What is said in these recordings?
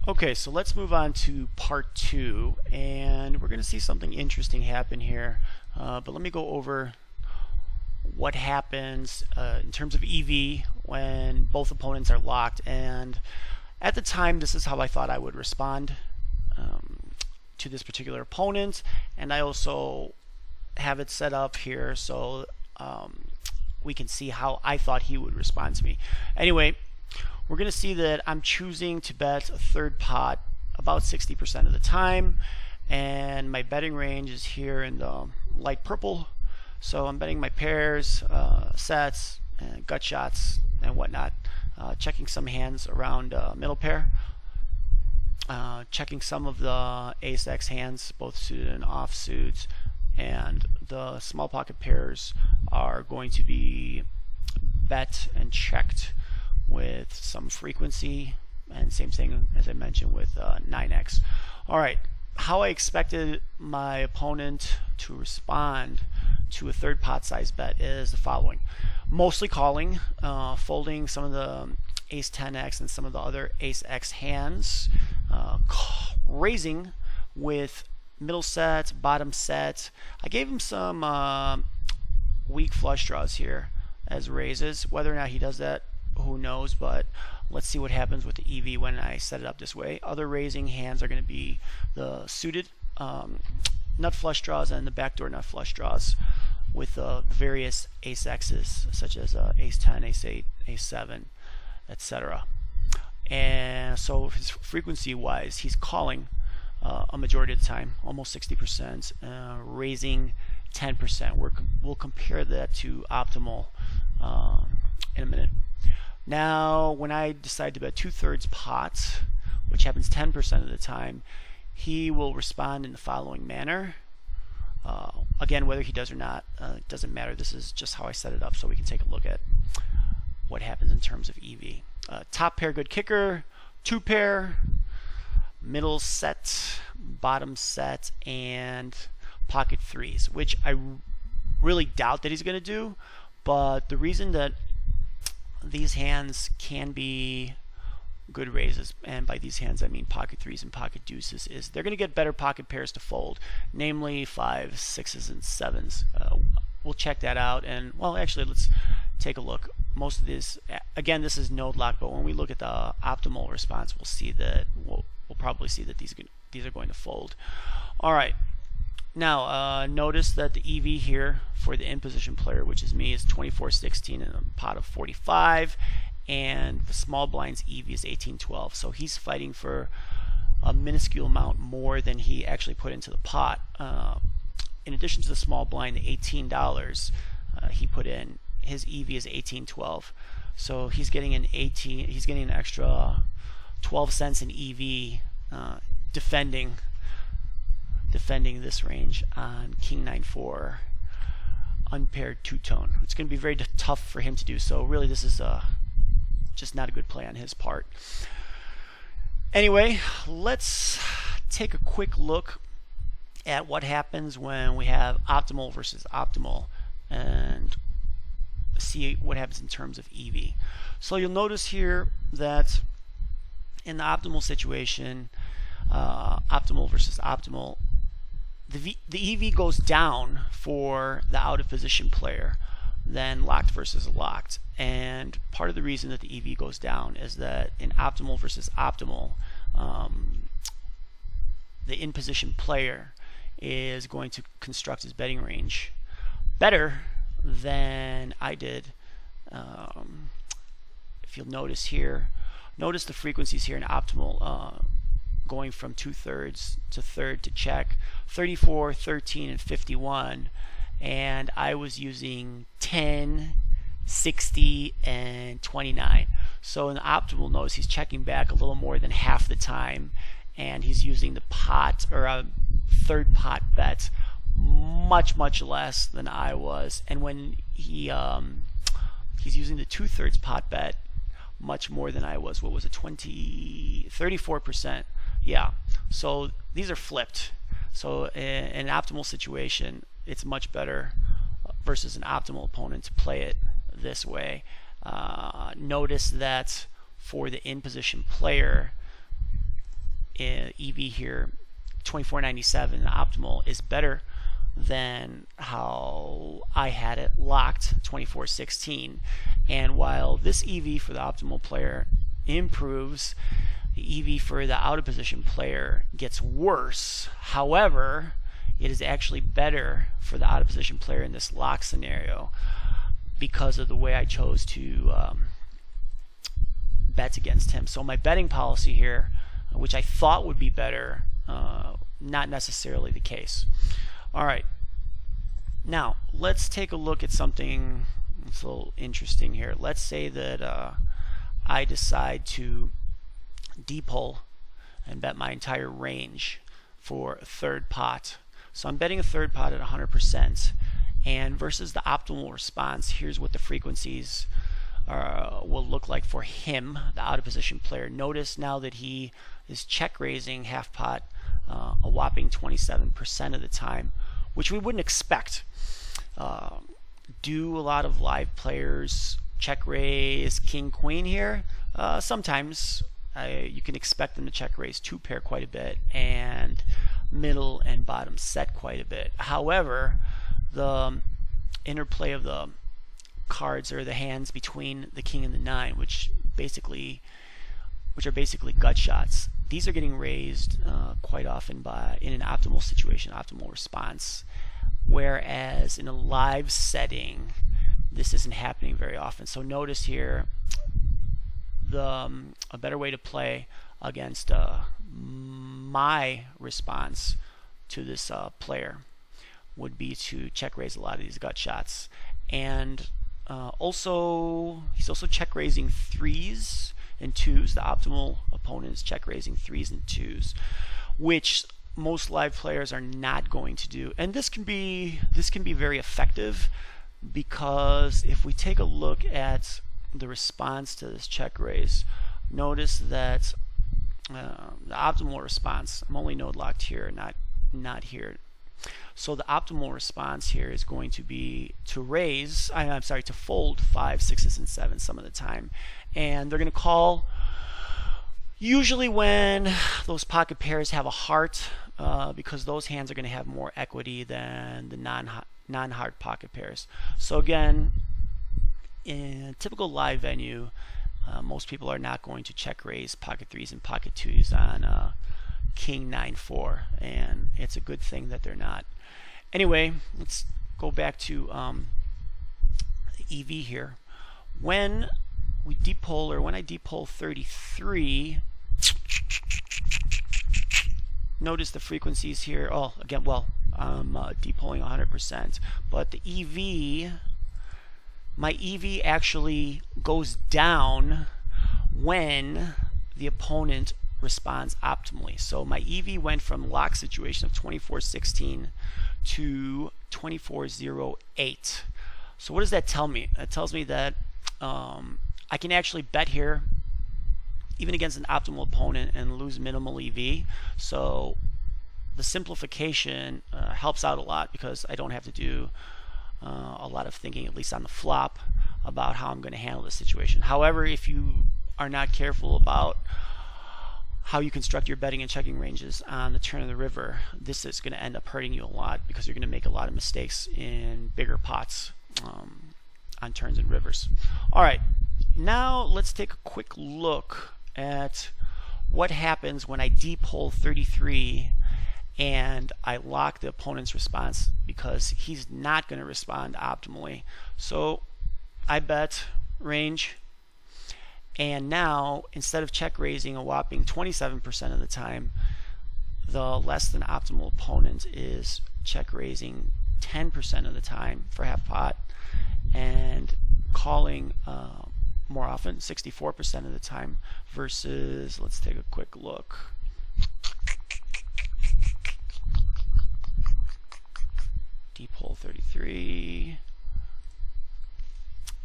Okay, so let's move on to part two, and we're going to see something interesting happen here. But let me go over what happens in terms of EV when both opponents are locked. And at the time, this is how I thought I would respond to this particular opponent. And I also have it set up here so we can see how I thought he would respond to me. Anyway, we're going to see that I'm choosing to bet a third pot about 60% of the time, and my betting range is here in the light purple. So I'm betting my pairs, sets, and gut shots, and whatnot. Checking some hands around middle pair. Checking some of the ace-x hands, both suited and offsuit, and the small pocket pairs are going to be bet and checked with some frequency, and same thing as I mentioned with 9x. Alright, how I expected my opponent to respond to a third pot size bet is the following. Mostly calling, folding some of the ace 10x and some of the other ace x hands, raising with middle set, bottom set. I gave him some weak flush draws here as raises. Whether or not he does that, who knows, but let's see what happens with the EV when I set it up this way. Other raising hands are going to be the suited nut flush draws and the backdoor nut flush draws with various ace x's such as ace 10, ace 8, ace 7, etc. And so his frequency wise, he's calling a majority of the time, almost 60%, raising 10%. We'll compare that to optimal in a minute. Now, when I decide to bet 2/3 pots, which happens 10% of the time, he will respond in the following manner. Again, whether he does or not, it doesn't matter. This is just how I set it up so we can take a look at what happens in terms of EV. Top pair, good kicker. 2 pair, middle set, bottom set, and pocket threes, which I really doubt that he's going to do. But the reason that these hands can be good raises, and by these hands I mean pocket threes and pocket deuces, is they're going to get better pocket pairs to fold, namely 5s, 6s, and 7s. We'll check that out, and well, actually, let's take a look. Most of this, again, this is node lock, but when we look at the optimal response, we'll see that we'll probably see that these are going to fold. All right. Now, notice that the EV here for the in-position player, which is me, is 24-16 in a pot of 45, and the small blind's EV is 18-12. So he's fighting for a minuscule amount more than he actually put into the pot. In addition to the small blind, the $18 he put in, his EV is 18-12. So he's getting an extra 12 cents in EV defending this range on King94 unpaired two-tone. It's going to be very tough for him to do so. Really, this is just not a good play on his part. Anyway, let's take a quick look at what happens when we have optimal versus optimal and see what happens in terms of EV. So you'll notice here that in the optimal situation, optimal versus optimal, the EV goes down for the out of position player than locked versus locked. And part of the reason that the EV goes down is that in optimal versus optimal, the in position player is going to construct his betting range better than I did. If you'll notice here, notice the frequencies here in optimal, going from 2/3 to third to check, 34, 13, and 51, and I was using 10, 60, and 29. So in the optimal, notice he's checking back a little more than half the time, and he's using the pot or a third pot bet much much less than I was. And when he's using the 2/3 pot bet much more than I was. What was it? 34%. Yeah. So these are flipped. So in an optimal situation, it's much better versus an optimal opponent to play it this way. Notice that for the in position player, EV here, 2497, the optimal, is better than how I had it locked, 2416. And while this EV for the optimal player improves, the EV for the out of position player gets worse. However, it is actually better for the out of position player in this lock scenario because of the way I chose to bet against him. So my betting policy here, which I thought would be better, not necessarily the case. All right, now let's take a look at something that's a little interesting here. Let's say that I decide to depol and bet my entire range for a third pot. So I'm betting a third pot at 100%, and versus the optimal response, here's what the frequencies will look like for him, the out of position player. Notice now that he is check raising half pot a whopping 27% of the time, which we wouldn't expect. Do a lot of live players check raise king queen here? Sometimes. You can expect them to check raise two pair quite a bit and middle and bottom set quite a bit. However, the interplay of the cards or the hands between the king and the nine, which are basically gut shots, these are getting raised quite often in an optimal situation, optimal response. Whereas in a live setting, this isn't happening very often. So notice here, a better way to play against my response to this player would be to check raise a lot of these gut shots. And he's also check raising threes and twos. The optimal opponent is check raising threes and twos, which most live players are not going to do. And this can be very effective, because if we take a look at the response to this check raise, notice that the optimal response, I'm only node locked here, not here. So the optimal response here is going to be to raise, to fold 5, 6s, and 7s some of the time. And they're going to call usually when those pocket pairs have a heart, because those hands are going to have more equity than the non-heart pocket pairs. So again, in a typical live venue, most people are not going to check raise pocket threes and pocket twos on king 9-4, and it's a good thing that they're not. Anyway, let's go back to the EV here. When I depol 33, notice the frequencies here. I'm depoling 100%, but the EV, my EV actually goes down when the opponent responds optimally. So my EV went from lock situation of 2416 to 2408. So what does that tell me? That tells me that I can actually bet here even against an optimal opponent and lose minimal EV. So the simplification helps out a lot, because I don't have to do a lot of thinking, at least on the flop, about how I'm going to handle this situation. However, if you are not careful about how you construct your betting and checking ranges on the turn of the river, this is going to end up hurting you a lot, because you're going to make a lot of mistakes in bigger pots on turns and rivers. All right, now let's take a quick look at what happens when I depol 33 and I lock the opponent's response, because he's not going to respond optimally. So I bet range, and now instead of check raising a whopping 27% of the time, the less than optimal opponent is check raising 10% of the time for half pot, and calling more often, 64% of the time, versus, let's take a quick look. Depol 33,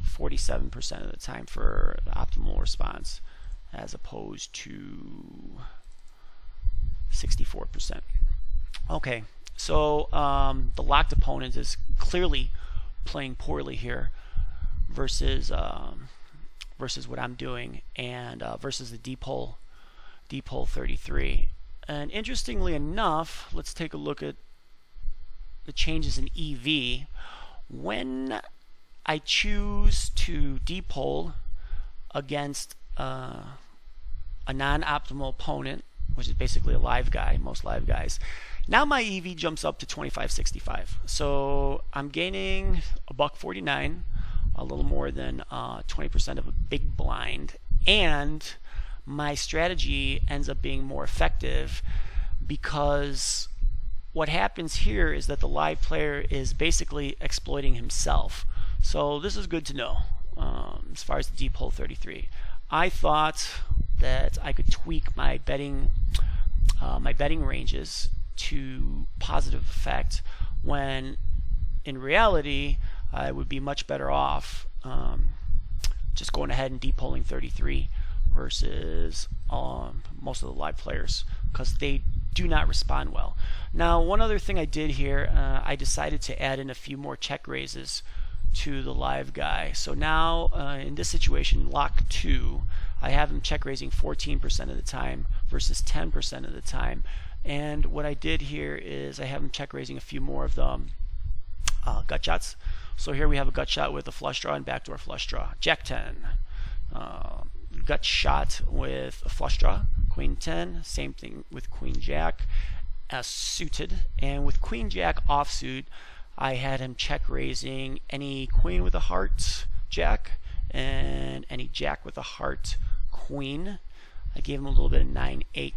47% of the time for the optimal response, as opposed to 64%. Okay, so the locked opponent is clearly playing poorly here versus what I'm doing, and versus the depol 33. And interestingly enough, let's take a look at the changes in EV. When I choose to depole against a non-optimal opponent, which is basically a live guy, most live guys, now my EV jumps up to 2565. So I'm gaining a $1.49, a little more than 20% of a big blind, and my strategy ends up being more effective because what happens here is that the live player is basically exploiting himself. So this is good to know as far as the deep hole 33. I thought that I could tweak my betting ranges to positive effect, when in reality I would be much better off just going ahead and depoling 33 versus most of the live players, because they do not respond well. Now, one other thing I did here, I decided to add in a few more check raises to the live guy. So now in this situation, lock 2, I have him check raising 14% of the time versus 10% of the time. And what I did here is I have him check raising a few more of the gut shots. So here we have a gut shot with a flush draw and backdoor flush draw. Jack 10. Gut shot with a flush draw. Queen 10. Same thing with Queen Jack suited. And with Queen Jack offsuit, I had him check raising any queen with a heart Jack and any Jack with a heart Queen. I gave him a little bit of 9-8.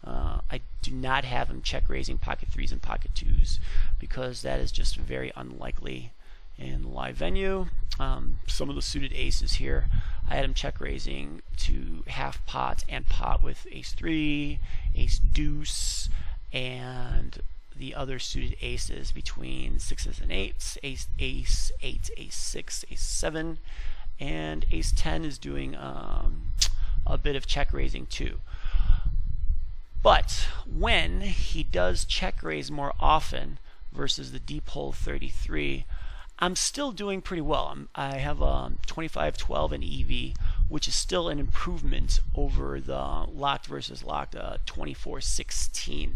I do not have him check raising pocket 3s and pocket 2s because that is just very unlikely in the live venue. Some of the suited aces here, I had him check raising to half pot and pot with ace 3, ace deuce, and the other suited aces between 6s and 8s, ace 8, ace 6, ace 7, and ace 10 is doing a bit of check raising too. But when he does check raise more often versus the deep hole 33, I'm still doing pretty well. I have 25-12 in EV, which is still an improvement over the locked versus locked 24-16.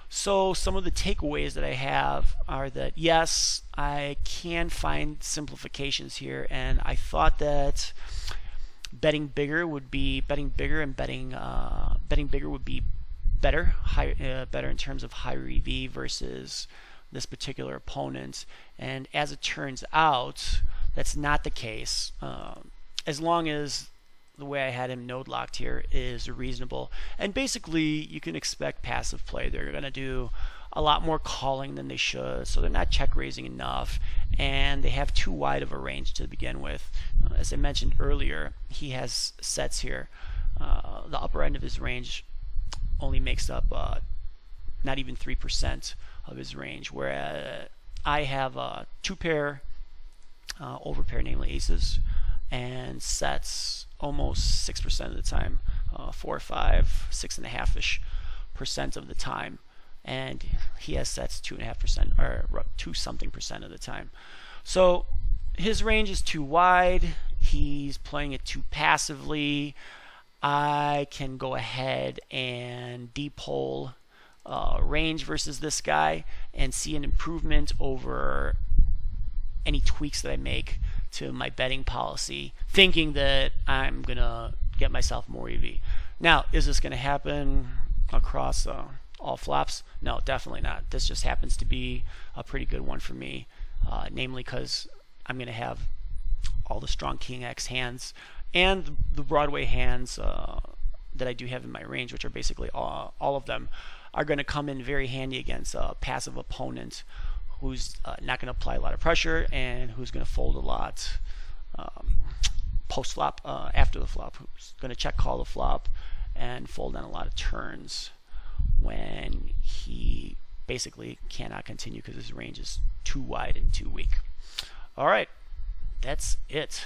So some of the takeaways that I have are that yes, I can find simplifications here, and I thought that betting bigger would be betting bigger would be better, better in terms of higher EV versus this particular opponent. And as it turns out, that's not the case. As long as the way I had him node locked here is reasonable, and basically you can expect passive play. They're going to do a lot more calling than they should, so they're not check raising enough, and they have too wide of a range to begin with. As I mentioned earlier, he has sets here. The upper end of his range only makes up not even 3% of his range, whereas I have two pair overpair, namely aces, and sets almost 6% of the time, 4, 5, 6.5% of the time, and he has sets 2.5% or 2 something percent of the time. So his range is too wide. He's playing it too passively. I can go ahead and depole range versus this guy and see an improvement over any tweaks that I make to my betting policy, thinking that I'm gonna get myself more EV. Now, is this gonna happen across all flops? No, definitely not. This just happens to be a pretty good one for me, namely because I'm gonna have all the strong King X hands and the Broadway hands that I do have in my range, which are basically all of them, are going to come in very handy against a passive opponent who's not going to apply a lot of pressure and who's going to fold a lot post flop, after the flop, who's going to check call the flop and fold on a lot of turns when he basically cannot continue because his range is too wide and too weak. All right, that's it.